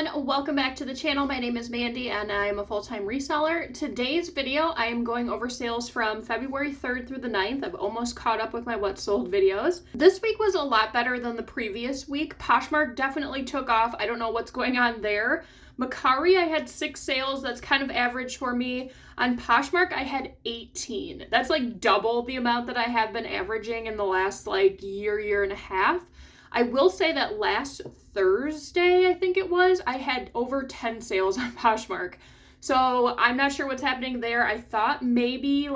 everyone, welcome back to the channel. My name is Mandy and I'm a full-time reseller. Today's video, I am going over sales from February 3rd through the 9th. I've almost caught up with my what sold videos. This week was a lot better than the previous week. Poshmark definitely took off. I don't know what's going on there. Mercari, I had 6 sales. That's kind of average for me. On Poshmark, I had 18. That's like double the amount that I have been averaging in the last year and a half. I will say that last Thursday, I think it was, I had over 10 sales on Poshmark. So I'm not sure what's happening there. I thought maybe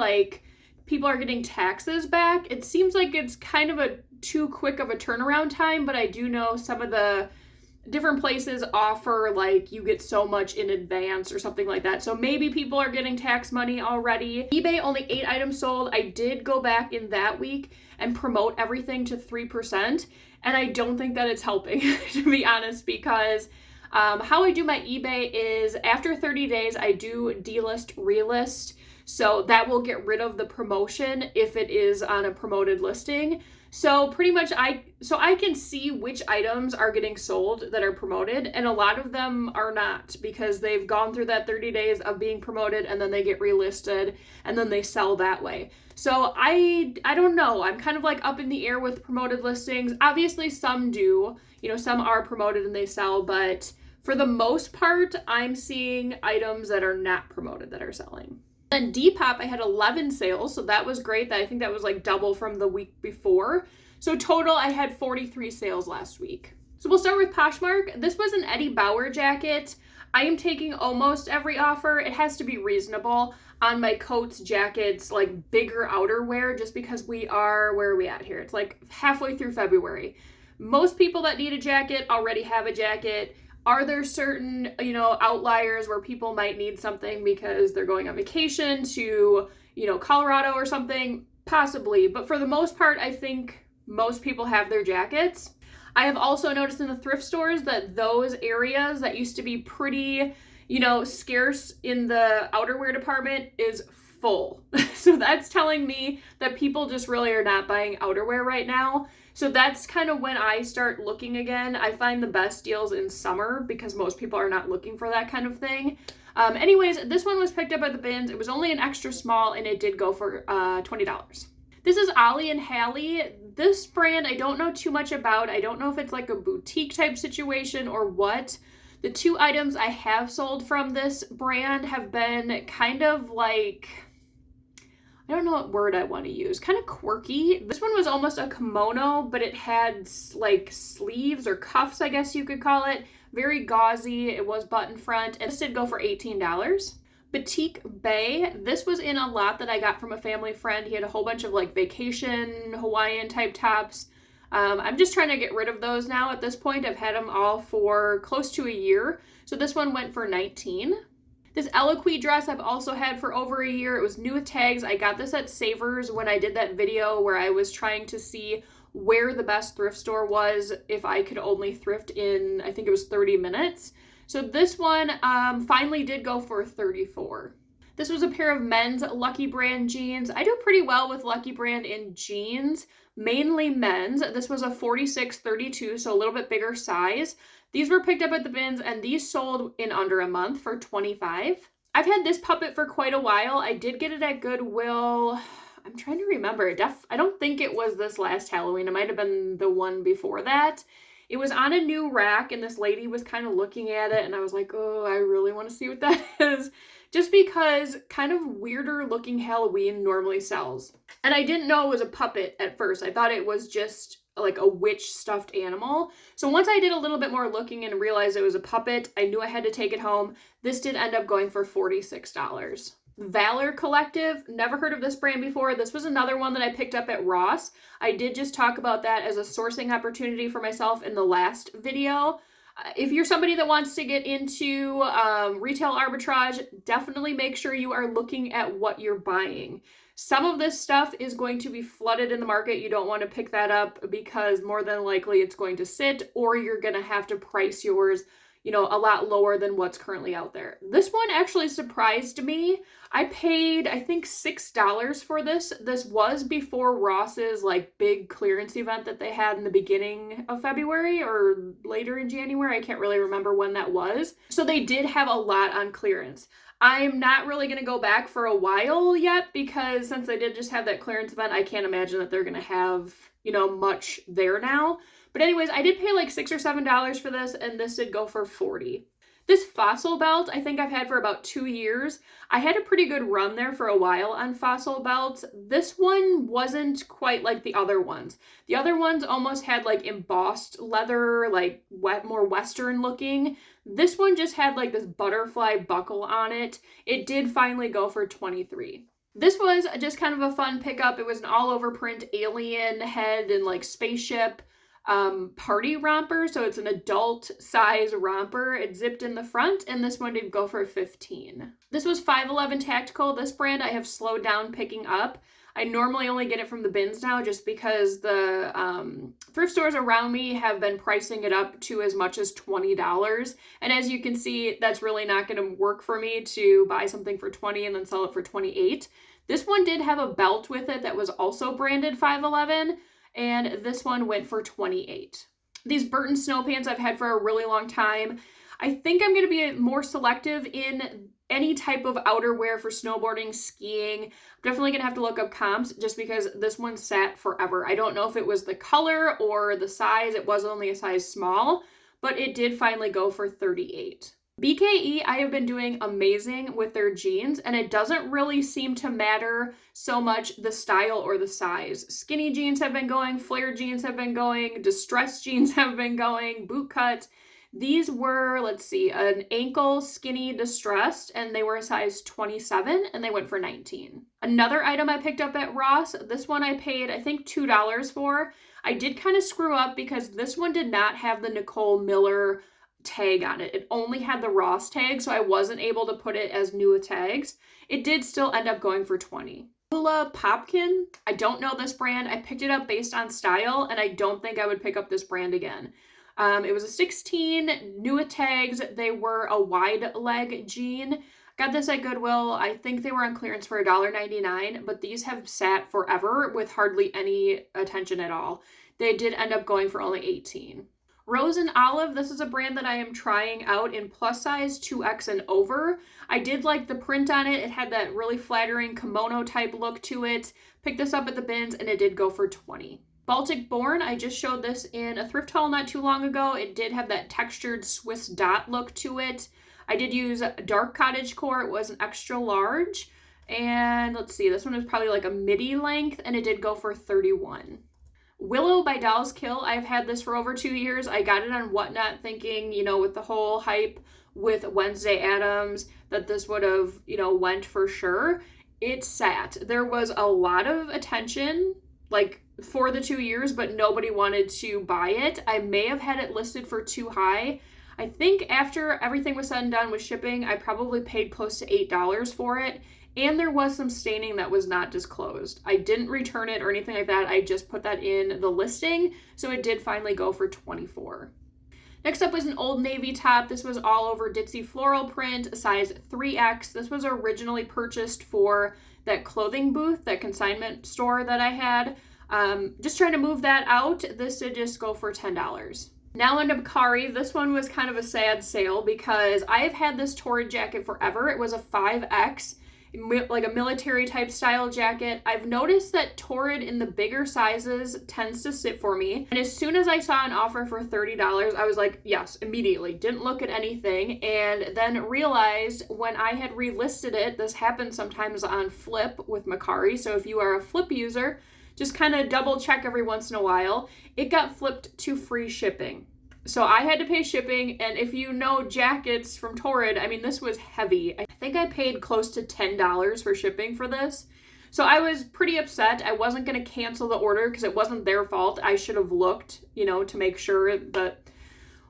people are getting taxes back. It seems like it's kind of too quick of a turnaround time, but I do know some of the different places offer you get so much in advance or something like that. So maybe people are getting tax money already. eBay, only 8 items sold. I did go back in that week and promote everything to 3%. And I don't think that it's helping, to be honest, because how I do my eBay is after 30 days, I do delist, relist. So that will get rid of the promotion if it is on a promoted listing. So pretty much I can see which items are getting sold that are promoted, and a lot of them are not because they've gone through that 30 days of being promoted and then they get relisted and then they sell that way. So I don't know. I'm kind of up in the air with promoted listings. Obviously some do, some are promoted and they sell, but for the most part, I'm seeing items that are not promoted that are selling. Then Depop, I had 11 sales, so that was great. I think that was double from the week before. So total, I had 43 sales last week. So we'll start with Poshmark. This was an Eddie Bauer jacket. I am taking almost every offer. It has to be reasonable on my coats, jackets, bigger outerwear, just because where are we at here? It's halfway through February. Most people that need a jacket already have a jacket. Are there certain, outliers where people might need something because they're going on vacation to, Colorado or something? Possibly. But for the most part, I think most people have their jackets. I have also noticed in the thrift stores that those areas that used to be pretty, scarce in the outerwear department is full. So that's telling me that people just really are not buying outerwear right now. So that's kind of when I start looking again. I find the best deals in summer because most people are not looking for that kind of thing. Anyways, this one was picked up at the bins. It was only an extra small and it did go for $20. This is Ollie and Hallie. This brand I don't know too much about. I don't know if it's a boutique type situation or what. The 2 items I have sold from this brand have been kind of I don't know what word I want to use, kind of quirky. This one was almost a kimono, but it had sleeves or cuffs, I guess you could call it. Very gauzy. It was button front, and this did go for $18. Boutique Bay. This was in a lot that I got from a family friend. He had a whole bunch of vacation Hawaiian type tops. I'm just trying to get rid of those now at this point. I've had them all for close to a year. So this one went for $19. This Eloquii dress I've also had for over a year. It was new with tags. I got this at Savers when I did that video where I was trying to see where the best thrift store was if I could only thrift in, I think it was 30 minutes. So this one finally did go for $34. This was a pair of men's Lucky Brand jeans. I do pretty well with Lucky Brand in jeans, mainly men's. This was a 46-32, so a little bit bigger size. These were picked up at the bins and these sold in under a month for $25. I've had this puppet for quite a while. I did get it at Goodwill. I'm trying to remember. I don't think it was this last Halloween. It might have been the one before that. It was on a new rack and this lady was kind of looking at it and I was like, oh, I really want to see what that is. Just because kind of weirder looking Halloween normally sells. And I didn't know it was a puppet at first. I thought it was just a witch stuffed animal. So once I did a little bit more looking and realized it was a puppet, I knew I had to take it home. This did end up going for $46. Valor Collective, never heard of this brand before. This was another one that I picked up at Ross. I did just talk about that as a sourcing opportunity for myself in the last video. If you're somebody that wants to get into retail arbitrage, definitely make sure you are looking at what you're buying. Some of this stuff is going to be flooded in the market. You don't want to pick that up because more than likely it's going to sit or you're going to have to price yours, you know, a lot lower than what's currently out there. This one actually surprised me. I paid, I think, $6 for this. This was before Ross's like big clearance event that they had in the beginning of February or later in January. I can't really remember when that was. So they did have a lot on clearance. I'm not really going to go back for a while yet because since they did just have that clearance event, I can't imagine that they're going to have, you know, much there now. But anyways, I did pay like $6 or $7 for this, and this did go for $40. This Fossil belt, I think I've had for about 2 years. I had a pretty good run there for a while on Fossil belts. This one wasn't quite like the other ones. The other ones almost had like embossed leather, like more Western looking. This one just had like this butterfly buckle on it. It did finally go for $23. This was just kind of a fun pickup. It was an all over print alien head and like spaceship party romper. So it's an adult size romper. It zipped in the front, and this one did go for $15. This was 511 Tactical. This brand I have slowed down picking up. I normally only get it from the bins now just because the thrift stores around me have been pricing it up to as much as $20. And as you can see, that's really not going to work for me to buy something for $20 and then sell it for $28. This one did have a belt with it that was also branded 511, and this one went for $28. These Burton snow pants I've had for a really long time. I think I'm going to be more selective in any type of outerwear for snowboarding, skiing. I'm definitely going to have to look up comps just because this one sat forever. I don't know if it was the color or the size. It was only a size small, but it did finally go for $38. BKE, I have been doing amazing with their jeans, and it doesn't really seem to matter so much the style or the size. Skinny jeans have been going, flare jeans have been going, distressed jeans have been going, boot cut. These were, let's see, an ankle skinny distressed, and they were a size 27, and they went for $19. Another item I picked up at Ross, this one I paid, I think, $2 for. I did kind of screw up because this one did not have the Nicole Miller tag on it. It only had the Ross tag, so I wasn't able to put it as new tags. It did still end up going for $20. Hula Popkin, I don't know this brand. I picked it up based on style, and I don't think I would pick up this brand again. It was a 16, new tags. They were a wide leg jean. Got this at Goodwill. I think they were on clearance for $1.99, but these have sat forever with hardly any attention at all. They did end up going for only $18. Rose and Olive, this is a brand that I am trying out in plus size 2X and over. I did like the print on it. It had that really flattering kimono type look to it. Picked this up at the bins, and it did go for $20. Baltic Born, I just showed this in a thrift haul not too long ago. It did have that textured Swiss dot look to it. I did use dark cottage core. It was an extra large. And let's see, this one was probably like a midi length, and it did go for $31. Willow by Dolls Kill, I've had this for over 2 years. I got it on Whatnot thinking, you know, with the whole hype with Wednesday Addams, that this would have, you know, went for sure. It sat. There was a lot of attention, like, for the 2 years, but nobody wanted to buy it. I may have had it listed for too high. I think after everything was said and done with shipping, I probably paid close to $8 for it. And there was some staining that was not disclosed. I didn't return it or anything like that. I just put that in the listing. So it did finally go for $24. Next up was an Old Navy top. This was all over ditzy floral print, size 3X. This was originally purchased for that clothing booth, that consignment store that I had. Just trying to move that out. This did just go for $10. Now on to Mercari. This one was kind of a sad sale because I've had this Torrid jacket forever. It was a 5X. Like a military type style jacket. I've noticed that Torrid in the bigger sizes tends to sit for me. And as soon as I saw an offer for $30, I was like, yes, immediately. Didn't look at anything. And then realized when I had relisted it, this happens sometimes on Flip with Mercari. So if you are a Flip user, just kind of double check every once in a while. It got flipped to free shipping. So I had to pay shipping, and if you know jackets from Torrid, I mean, this was heavy. I think I paid close to $10 for shipping for this. So I was pretty upset. I wasn't going to cancel the order because it wasn't their fault. I should have looked, you know, to make sure, but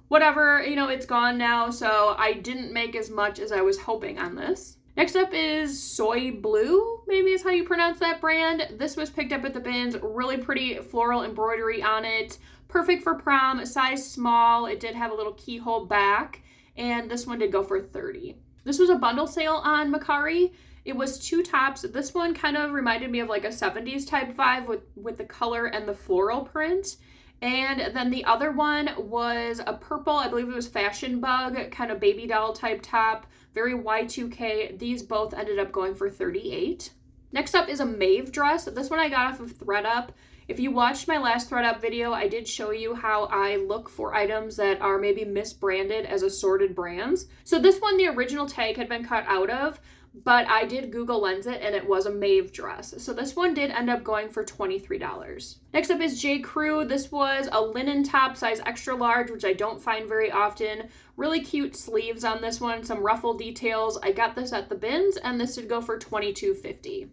whatever, you know, it's gone now. So I didn't make as much as I was hoping on this. Next up is Soy Blue, maybe is how you pronounce that brand. This was picked up at the bins. Really pretty floral embroidery on it. Perfect for prom, size small. It did have a little keyhole back. and this one did go for $30. This was a bundle sale on Mercari. It was 2 tops. This one kind of reminded me of like a 70s type vibe with the color and the floral print. And then the other one was a purple, I believe it was Fashion Bug, kind of baby doll type top, very Y2K. These both ended up going for $38. Next up is a Maeve dress. This one I got off of ThredUp. If you watched my last ThredUp video, I did show you how I look for items that are maybe misbranded as assorted brands. So this one, the original tag had been cut out of, but I did Google Lens it and it was a Maeve dress. So this one did end up going for $23. Next up is J. Crew. This was a linen top, size extra large, which I don't find very often. Really cute sleeves on this one, some ruffle details. I got this at the bins and this did go for $22.50.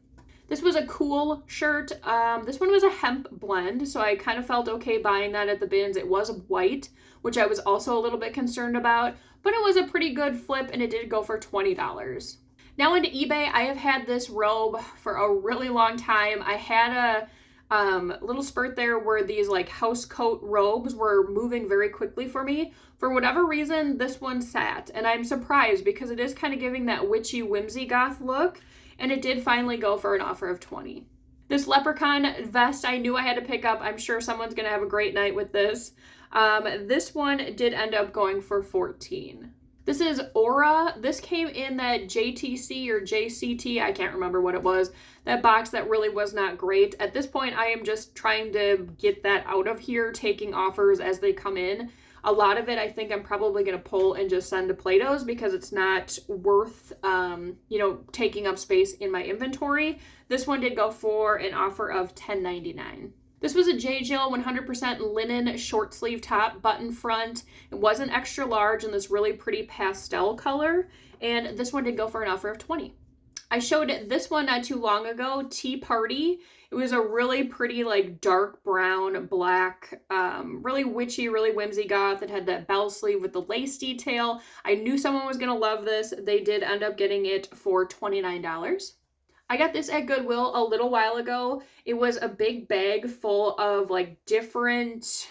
This was a cool shirt. This one was a hemp blend, so I kind of felt okay buying that at the bins. It was white, which I was also a little bit concerned about, but it was a pretty good flip and it did go for $20. Now into eBay, I have had this robe for a really long time. I had a little spurt there where these like house coat robes were moving very quickly for me. For whatever reason, this one sat, and I'm surprised because it is kind of giving that witchy whimsy goth look. And it did finally go for an offer of $20. This leprechaun vest I knew I had to pick up. I'm sure someone's going to have a great night with this. This one did end up going for $14. This is Aura. This came in that JTC or JCT, I can't remember what it was, that box that really was not great. At this point, I am just trying to get that out of here, taking offers as they come in. A lot of it, I think I'm probably going to pull and just send to Plato's because it's not worth, taking up space in my inventory. This one did go for an offer of $10.99. This was a J. Jill 100% linen short sleeve top, button front. It was an extra large in this really pretty pastel color, and this one did go for an offer of $20. I showed this one not too long ago, Tea Party. It was a really pretty, like, dark brown, black, really witchy, really whimsy goth. It had that bell sleeve with the lace detail. I knew someone was going to love this. They did end up getting it for $29. I got this at Goodwill a little while ago. It was a big bag full of, like, different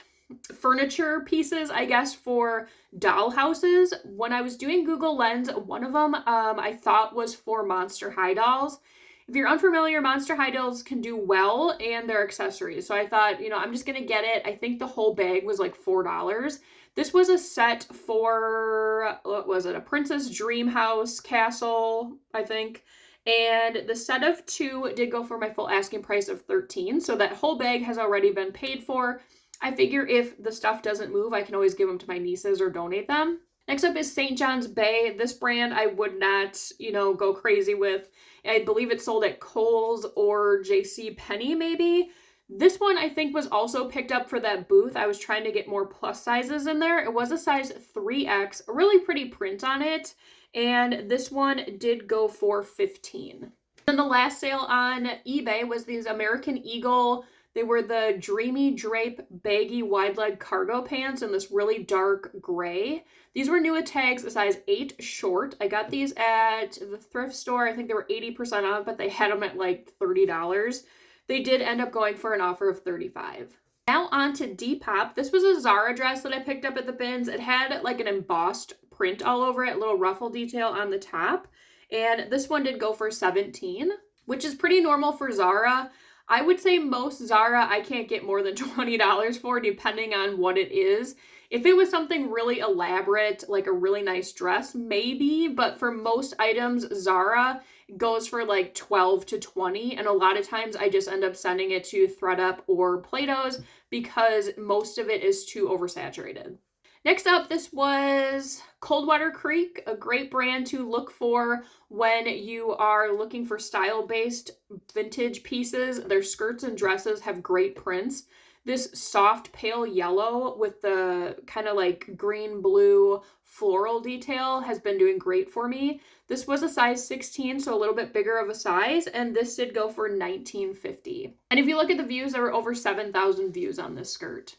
furniture pieces, I guess, for doll houses. When I was doing Google Lens, one of them I thought was for Monster High dolls. If you're unfamiliar, Monster High dolls can do well and their accessories. So I thought, I'm just going to get it. I think the whole bag was like $4. This was a set for, what was it? A Princess Dream House castle, I think. And the set of 2 did go for my full asking price of $13. So that whole bag has already been paid for. I figure if the stuff doesn't move, I can always give them to my nieces or donate them. Next up is St. John's Bay. This brand I would not, go crazy with. I believe it's sold at Kohl's or J.C. Penney maybe. This one I think was also picked up for that booth. I was trying to get more plus sizes in there. It was a size 3X, a really pretty print on it. And this one did go for $15. Then the last sale on eBay was these American Eagle. They were the Dreamy Drape baggy wide leg cargo pants in this really dark gray. These were new at tags, a size 8 short. I got these at the thrift store. I think they were 80% off, but they had them at like $30. They did end up going for an offer of $35. Now on to Depop. This was a Zara dress that I picked up at the bins. It had like an embossed print all over it, a little ruffle detail on the top. And this one did go for $17, which is pretty normal for Zara. I would say most Zara I can't get more than $20 for, depending on what it is. If it was something really elaborate, like a really nice dress, maybe, but for most items, Zara goes for like $12 to $20, and a lot of times I just end up sending it to ThredUp or Plato's because most of it is too oversaturated. Next up, this was Coldwater Creek, a great brand to look for when you are looking for style-based vintage pieces. Their skirts and dresses have great prints. This soft pale yellow with the kind of like green-blue floral detail has been doing great for me. This was a size 16, so a little bit bigger of a size, and this did go for $19.50. And if you look at the views, there were over 7,000 views on this skirt.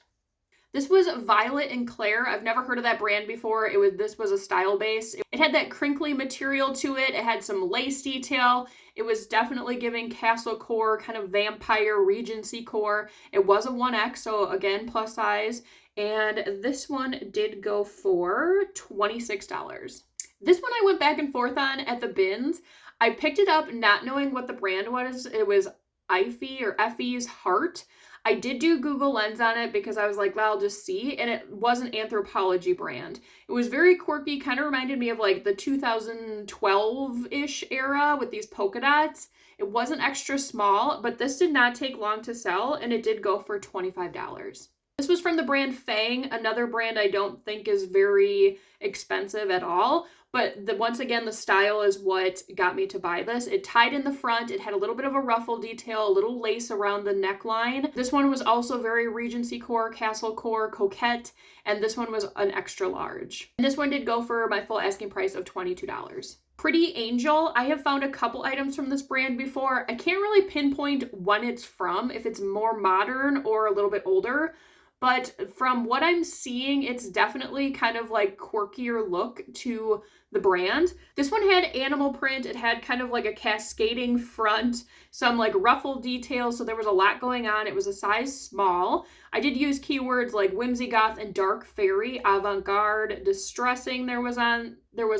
This was Violet and Claire. I've never heard of that brand before. This was a style base. It had that crinkly material to it. It had some lace detail. It was definitely giving castle core, kind of vampire Regency core. It was a 1X, so again, plus size. And this one did go for $26. This one I went back and forth on at the bins. I picked it up not knowing what the brand was. It was Ify or Effie's Heart. I did do Google Lens on it because I was like, well, I'll just see. And it was an Anthropologie brand. It was very quirky, kind of reminded me of like the 2012-ish era with these polka dots. It wasn't extra small, but this did not take long to sell, and it did go for $25. This was from the brand Fang, another brand I don't think is very expensive at all, but once again, the style is what got me to buy this. It tied in the front, it had a little bit of a ruffle detail, a little lace around the neckline. This one was also very Regency core, castle core, coquette, and this one was an extra large. And this one did go for my full asking price of $22. Pretty Angel, I have found a couple items from this brand before. I can't really pinpoint when it's from, if it's more modern or a little bit older. But from what I'm seeing, it's definitely kind of like quirkier look to the brand. This one had animal print. It had kind of like a cascading front, some like ruffle details. So there was a lot going on. It was a size small. I did use keywords like whimsy goth and dark fairy, avant-garde, distressing. There was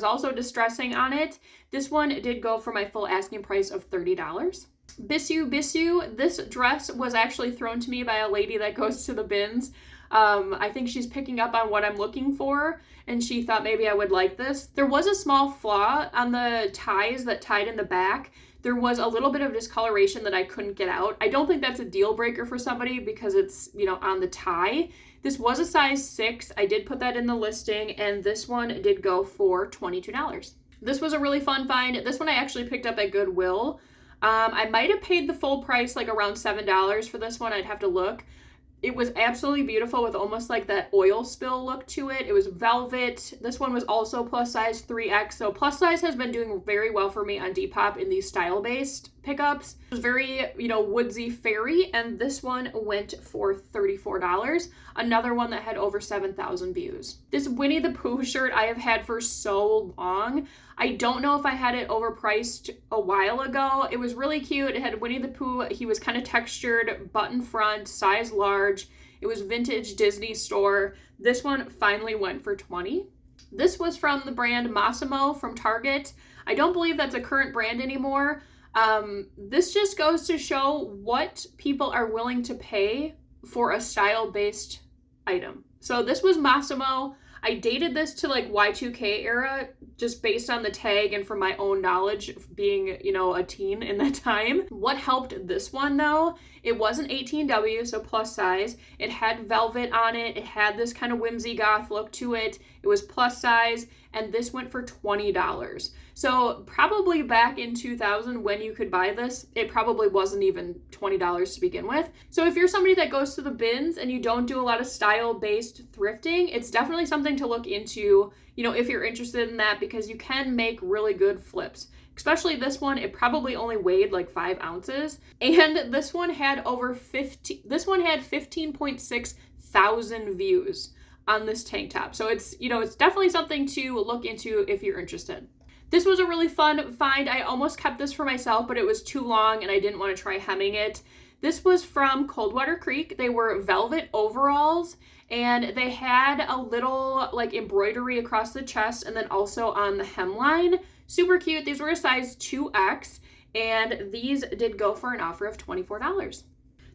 also distressing on it. This one did go for my full asking price of $30. Bissu, this dress was actually thrown to me by a lady that goes to the bins. I think she's picking up on what I'm looking for, and she thought maybe I would like this. There was a small flaw on the ties that tied in the back. There was a little bit of discoloration that I couldn't get out. I don't think that's a deal breaker for somebody because it's, on the tie. This was a size 6. I did put that in the listing, and this one did go for $22. This was a really fun find. This one I actually picked up at Goodwill. I might have paid the full price, like around $7 for this one. I'd have to look. It was absolutely beautiful with almost like that oil spill look to it. It was velvet. This one was also plus size 3X. So plus size has been doing very well for me on Depop in these style-based pickups. It was very, woodsy fairy, and this one went for $34. Another one that had over 7,000 views. This Winnie the Pooh shirt I have had for so long. I don't know if I had it overpriced a while ago. It was really cute. It had Winnie the Pooh. He was kind of textured, button front, size large. It was vintage Disney store. This one finally went for $20. This was from the brand Massimo from Target. I don't believe that's a current brand anymore. This just goes to show what people are willing to pay for a style-based item. So this was Massimo. I dated this to like Y2K era just based on the tag and from my own knowledge of being, a teen in that time. What helped this one though, it was an 18W, so plus size. It had velvet on it. It had this kind of whimsy goth look to it. It was plus size, and this went for $20. So probably back in 2000 when you could buy this, it probably wasn't even $20 to begin with. So if you're somebody that goes to the bins and you don't do a lot of style-based thrifting, it's definitely something to look into, if you're interested in that, because you can make really good flips. Especially this one, it probably only weighed like 5 ounces. And this one had 15.6 thousand views on this tank top. So it's, it's definitely something to look into if you're interested. This was a really fun find. I almost kept this for myself, but it was too long and I didn't want to try hemming it. This was from Coldwater Creek. They were velvet overalls, and they had a little like embroidery across the chest and then also on the hemline. Super cute. These were a size 2X, and these did go for an offer of $24.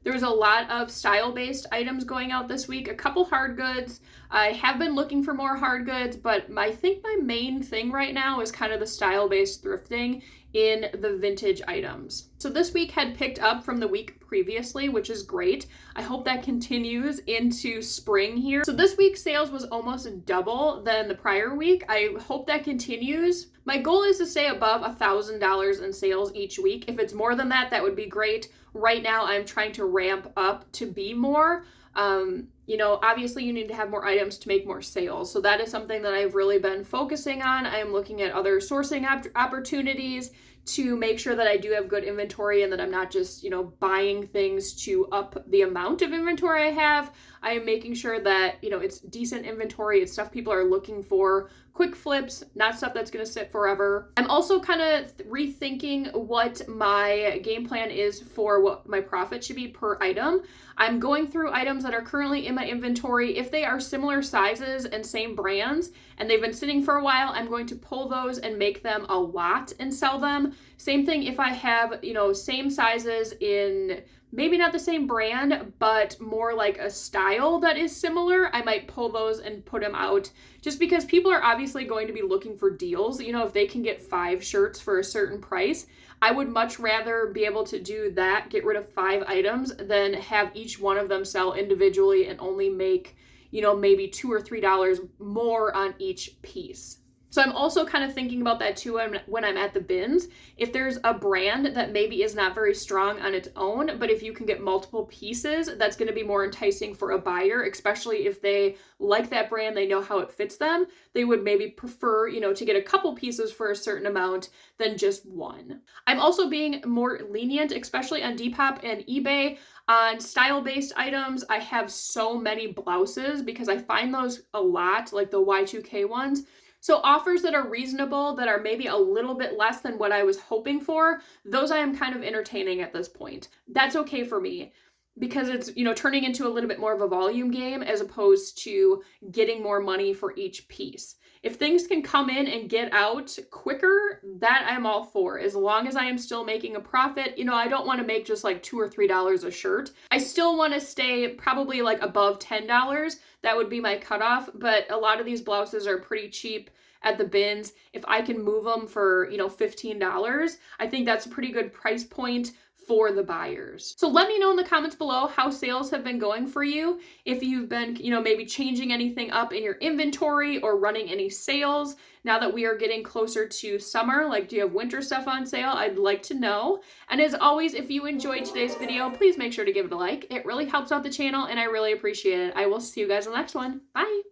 There was a lot of style-based items going out this week, a couple hard goods. I have been looking for more hard goods, but I think my main thing right now is kind of the style-based thrifting in the vintage items. So this week had picked up from the week previously, which is great. I hope that continues into spring here. So this week's sales was almost double than the prior week. I hope that continues. My goal is to stay above $1,000 in sales each week. If it's more than that, that would be great. Right now, I'm trying to ramp up to be more. obviously you need to have more items to make more sales. So that is something that I've really been focusing on. I am looking at other sourcing opportunities to make sure that I do have good inventory and that I'm not just, buying things to up the amount of inventory I have. I am making sure that, it's decent inventory. It's stuff people are looking for, quick flips, not stuff that's going to sit forever. I'm also kind of rethinking what my game plan is for what my profit should be per item. I'm going through items that are currently in my inventory. If they are similar sizes and same brands and they've been sitting for a while, I'm going to pull those and make them a lot and sell them. Same thing if I have, same sizes in maybe not the same brand, but more like a style that is similar, I might pull those and put them out just because people are obviously going to be looking for deals. If they can get 5 shirts for a certain price, I would much rather be able to do that, get rid of 5 items, than have each one of them sell individually and only make, maybe $2 or $3 more on each piece. So I'm also kind of thinking about that too when I'm at the bins. If there's a brand that maybe is not very strong on its own, but if you can get multiple pieces, that's going to be more enticing for a buyer, especially if they like that brand, they know how it fits them. They would maybe prefer, to get a couple pieces for a certain amount than just one. I'm also being more lenient, especially on Depop and eBay. On style-based items, I have so many blouses because I find those a lot, like the Y2K ones. So offers that are reasonable, that are maybe a little bit less than what I was hoping for, those I am kind of entertaining at this point. That's okay for me because it's, turning into a little bit more of a volume game as opposed to getting more money for each piece. If things can come in and get out quicker, that I'm all for. As long as I am still making a profit, I don't want to make just like $2 or $3 a shirt. I still want to stay probably like above $10. That would be my cutoff, but a lot of these blouses are pretty cheap at the bins. If I can move them for, $15, I think that's a pretty good price point for the buyers. So let me know in the comments below how sales have been going for you. If you've been, maybe changing anything up in your inventory or running any sales now that we are getting closer to summer. Like, do you have winter stuff on sale? I'd like to know. And as always, if you enjoyed today's video, please make sure to give it a like. It really helps out the channel and I really appreciate it. I will see you guys in the next one. Bye.